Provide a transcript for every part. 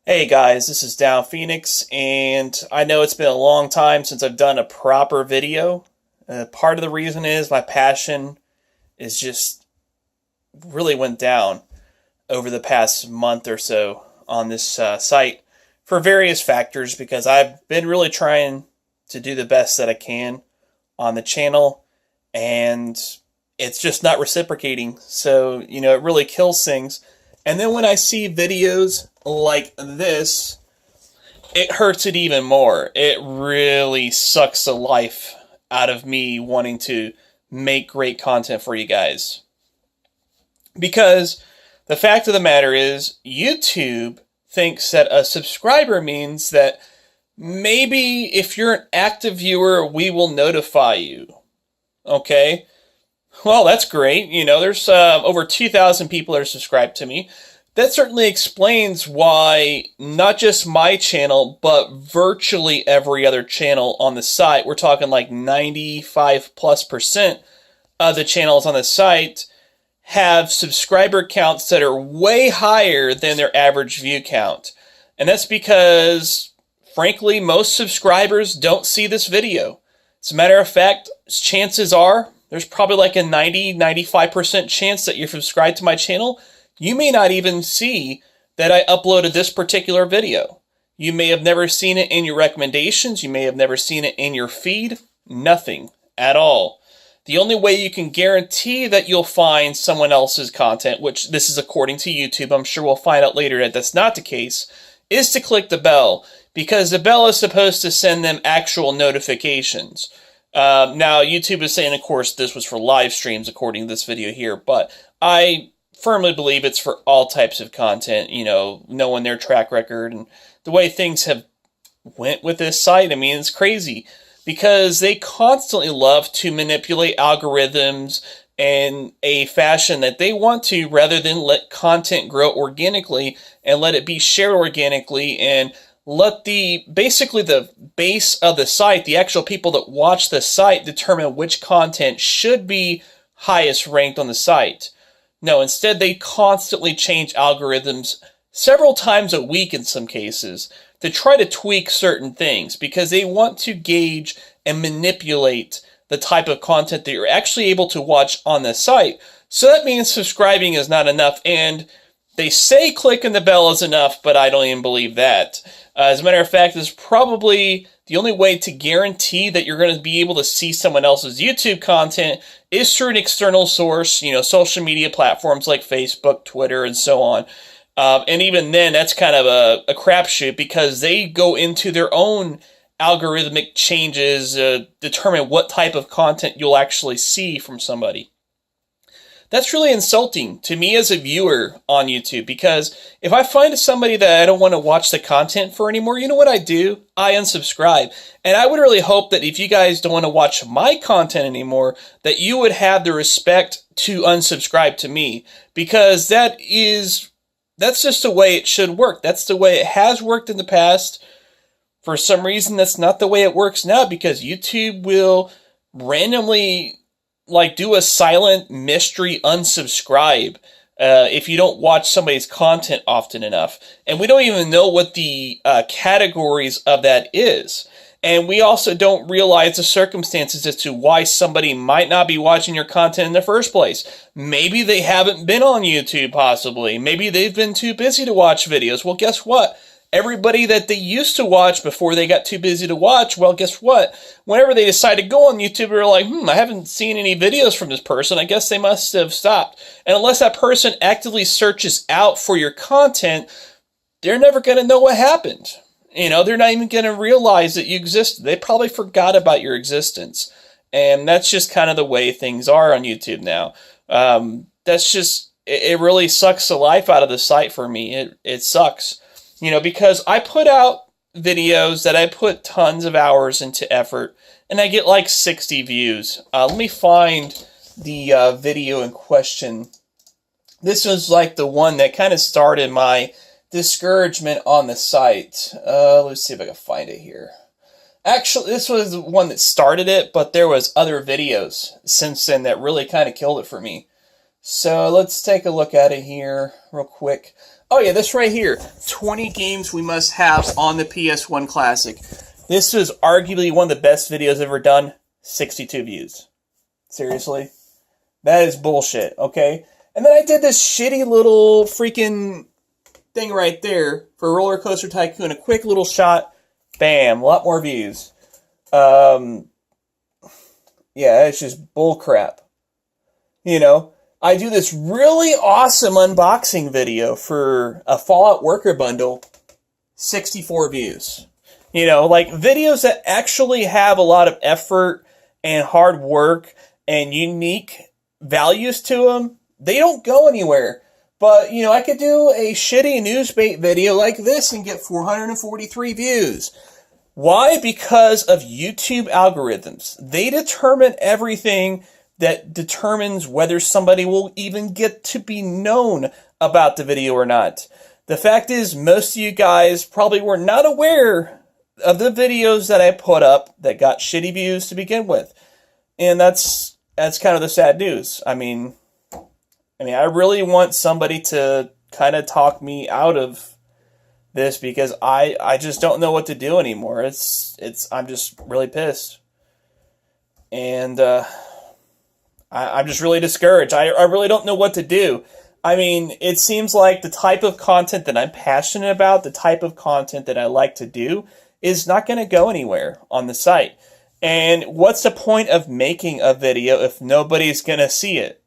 Hey guys, this is Down Phoenix, and I know it's been a long time since I've done a proper video. Part of the reason is my passion is just really went down over the past month or so on this site for various factors because I've been really trying to do the best that I can on the channel, and it's just not reciprocating. So, it really kills things. And then when I see videos like this, it hurts it even more. It really sucks the life out of me wanting to make great content for you guys. Because the fact of the matter is, YouTube thinks that a subscriber means that maybe if you're an active viewer, we will notify you. Okay? Well, that's great. There's over 2,000 people that are subscribed to me. That certainly explains why not just my channel, but virtually every other channel on the site, we're talking like 95+% of the channels on the site, have subscriber counts that are way higher than their average view count. And that's because, frankly, most subscribers don't see this video. As a matter of fact, chances are, there's probably like a 90-95% chance that you're subscribed to my channel. You may not even see that I uploaded this particular video. You may have never seen it in your recommendations. You may have never seen it in your feed. Nothing at all. The only way you can guarantee that you'll find someone else's content, which this is according to YouTube, I'm sure we'll find out later that that's not the case, is to click the bell, because the bell is supposed to send them actual notifications. Now, YouTube is saying, of course, this was for live streams according to this video here, but I firmly believe it's for all types of content, knowing their track record and the way things have went with this site. I mean, it's crazy because they constantly love to manipulate algorithms in a fashion that they want to, rather than let content grow organically and let it be shared organically and let basically the base of the site, the actual people that watch the site, determine which content should be highest ranked on the site. No, instead they constantly change algorithms several times a week in some cases to try to tweak certain things because they want to gauge and manipulate the type of content that you're actually able to watch on the site. So that means subscribing is not enough, and they say clicking the bell is enough, but I don't even believe that. As a matter of fact, it's probably the only way to guarantee that you're going to be able to see someone else's YouTube content is through an external source, social media platforms like Facebook, Twitter, and so on. And even then, that's kind of a crapshoot because they go into their own algorithmic changes, determine what type of content you'll actually see from somebody. That's really insulting to me as a viewer on YouTube, because if I find somebody that I don't want to watch the content for anymore, you know what I do? I unsubscribe. And I would really hope that if you guys don't want to watch my content anymore, that you would have the respect to unsubscribe to me, because that's just the way it should work. That's the way it has worked in the past. For some reason, that's not the way it works now, because YouTube will randomly do a silent mystery unsubscribe if you don't watch somebody's content often enough. And we don't even know what the categories of that is. And we also don't realize the circumstances as to why somebody might not be watching your content in the first place. Maybe they haven't been on YouTube, possibly. Maybe they've been too busy to watch videos. Well, guess what? Everybody that they used to watch before they got too busy to watch, well, guess what? Whenever they decide to go on YouTube, they're like, I haven't seen any videos from this person. I guess they must have stopped. And unless that person actively searches out for your content, they're never going to know what happened. They're not even going to realize that you exist. They probably forgot about your existence. And that's just kind of the way things are on YouTube now. It really sucks the life out of the site for me. It sucks. Because I put out videos that I put tons of hours into effort, and I get like 60 views. Let me find the video in question. This was like the one that kind of started my discouragement on the site. Let's see if I can find it here. Actually, this was the one that started it, but there was other videos since then that really kind of killed it for me. So let's take a look at it here real quick. Oh yeah, this right here. 20 games we must have on the PS1 Classic. This is arguably one of the best videos ever done. 62 views. Seriously? That is bullshit, okay? And then I did this shitty little freaking thing right there for Roller Coaster Tycoon. A quick little shot. Bam. A lot more views. Yeah, it's just bull crap. You know, I do this really awesome unboxing video for a Fallout Worker bundle. 64 views. You know, like videos that actually have a lot of effort and hard work and unique values to them, they don't go anywhere. But, you know, I could do a shitty news bait video like this and get 443 views. Why? Because of YouTube algorithms. They determine everything that determines whether somebody will even get to be known about the video or not. The fact is, most of you guys probably were not aware of the videos that I put up that got shitty views to begin with. And that's kind of the sad news. I mean, I really want somebody to kind of talk me out of this because I just don't know what to do anymore. I'm just really pissed. And I'm just really discouraged. I really don't know what to do. I mean, it seems like the type of content that I'm passionate about, the type of content that I like to do, is not going to go anywhere on the site. And what's the point of making a video if nobody's going to see it?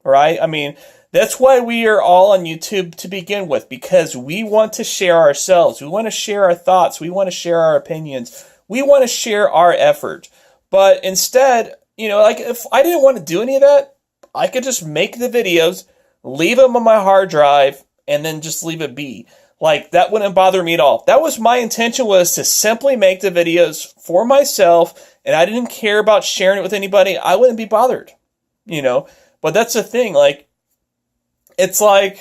Right? I mean, that's why we are all on YouTube to begin with, because we want to share ourselves. We want to share our thoughts. We want to share our opinions. We want to share our effort. But instead, you know, like if I didn't want to do any of that, I could just make the videos, leave them on my hard drive, and then just leave it be. Like, that wouldn't bother me at all. That was my intention, was to simply make the videos for myself, and I didn't care about sharing it with anybody. I wouldn't be bothered, you know. But that's the thing, like, it's like,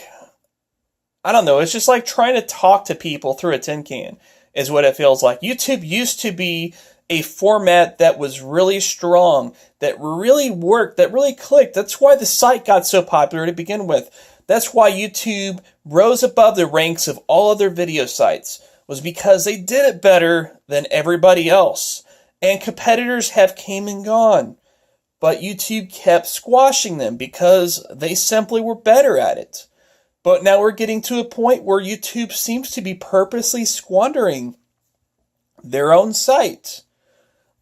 I don't know, it's just like trying to talk to people through a tin can is what it feels like. YouTube used to be a format that was really strong, that really worked, that really clicked. That's why the site got so popular to begin with. That's why YouTube rose above the ranks of all other video sites, was because they did it better than everybody else. And competitors have came and gone. But YouTube kept squashing them because they simply were better at it. But now we're getting to a point where YouTube seems to be purposely squandering their own site.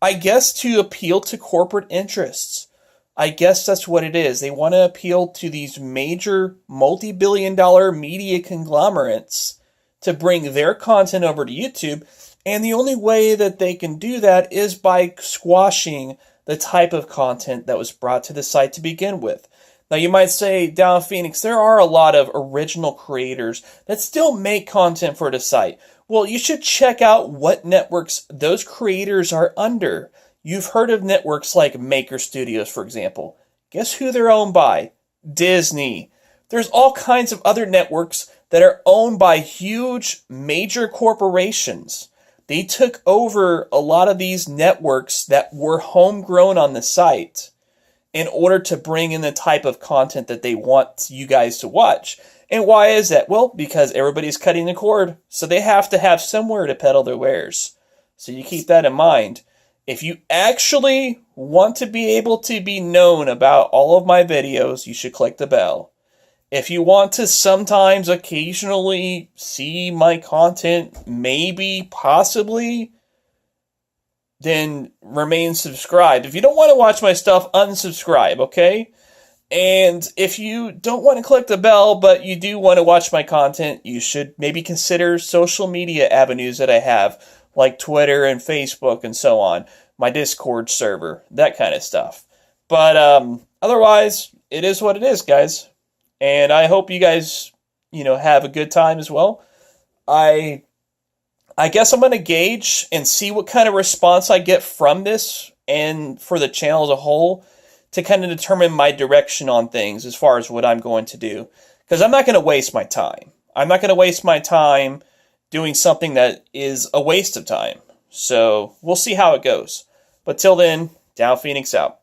I guess to appeal to corporate interests. I guess that's what it is. They want to appeal to these major multi-billion-dollar media conglomerates to bring their content over to YouTube. And the only way that they can do that is by squashing the type of content that was brought to the site to begin with. Now you might say, down in Phoenix, there are a lot of original creators that still make content for the site. Well, you should check out what networks those creators are under. You've heard of networks like Maker Studios, for example. Guess who they're owned by? Disney. There's all kinds of other networks that are owned by huge, major corporations. They took over a lot of these networks that were homegrown on the site in order to bring in the type of content that they want you guys to watch. And why is that? Well, because everybody's cutting the cord, so they have to have somewhere to peddle their wares. So you keep that in mind. If you actually want to be able to be known about all of my videos, you should click the bell. If you want to sometimes occasionally see my content, maybe, possibly, then remain subscribed. If you don't want to watch my stuff, unsubscribe, okay? And if you don't want to click the bell, but you do want to watch my content, you should maybe consider social media avenues that I have, like Twitter and Facebook and so on, my Discord server, that kind of stuff. But otherwise, it is what it is, guys. And I hope you guys, have a good time as well. I guess I'm going to gauge and see what kind of response I get from this and for the channel as a whole to kind of determine my direction on things as far as what I'm going to do. Because I'm not going to waste my time. I'm not going to waste my time doing something that is a waste of time. So we'll see how it goes. But till then, Down Phoenix out.